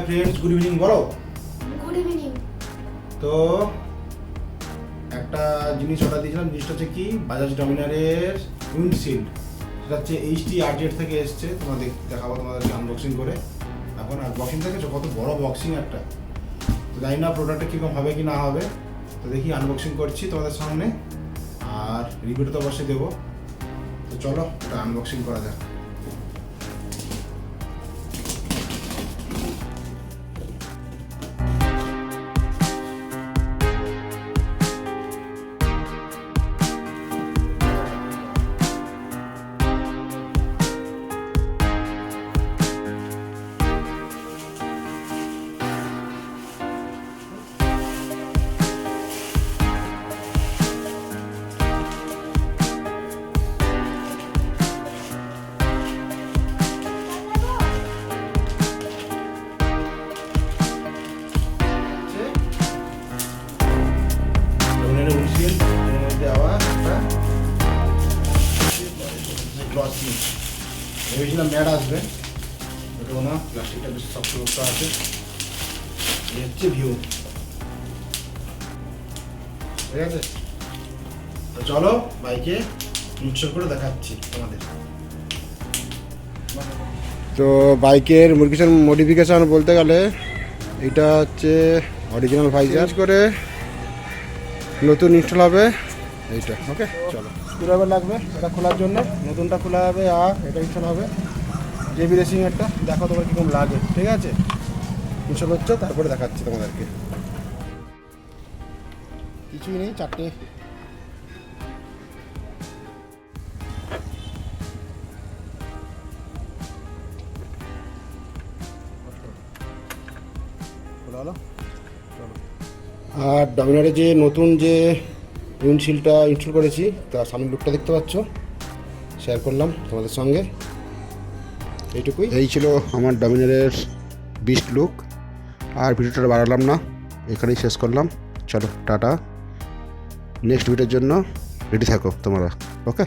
Friends, good evening বলো। Good evening. তো একটা জিনিস অর্ডার দিয়েছিলাম, জিনিসটা হচ্ছে কি বাজাজ ডমিনারের উইন্ডশিল্ড। সেটা হচ্ছে HT-R-Z থেকে এসছে, তোমাদের দেখাবো তোমাদেরকে আনবক্সিং করে। এখন বক্সিং দেখেছো কত বড় বক্সিং একটা, তো জানি না প্রোডাক্টটা কীরকম হবে কি না হবে, তো দেখি আনবক্সিং করছি তোমাদের সামনে, আর রিভিউটা তো অবশ্যই দেবো। তো চলো এটা আনবক্সিং করা যাক। ভেবেছিলাম ম্যাট আসবে, ওটাও না, প্লাস্টিকটা বেশ শক্ত আছে। এই হচ্ছে ভিউ, ঠিক আছে। তো চলো বাইকে ইনস্টল করে দেখাচ্ছি তোমাদের। তো বাইকের মডিফিকেশন বলতে গেলে এটা হচ্ছে অরিজিনাল ভাইজার করে নতুন ইনস্টল হবে এইটা। ওকে চলো, স্ক্রুড্রাইভার লাগবে এটা খোলার জন্য, নতুনটা খোলা হবে আর এটা ইনস্টল হবে। জেবি রেসিং একটা দেখো তোমার কীরকম লাগে, ঠিক আছে। ইনস্টল হচ্ছে, তারপরে দেখাচ্ছি তোমাদেরকে। কিছুই নেই, চারটে খোলা হলো। চলো, আর ডমিনারে যে নতুন যে উইন্ডশিল্ডটা ইনস্টল করেছি তার সামনের লুকটা দেখতে পাচ্ছ, শেয়ার করলাম তোমাদের সঙ্গে। এইটুকুই, এই ছিল আমার ডমিনারের বিস্ট লুক। আর ভিডিওটা বাড়ালাম না, এখানেই শেষ করলাম। চলো টাটা, নেক্সট ভিডিওর জন্য রেডি থাকো তোমরা। ওকে।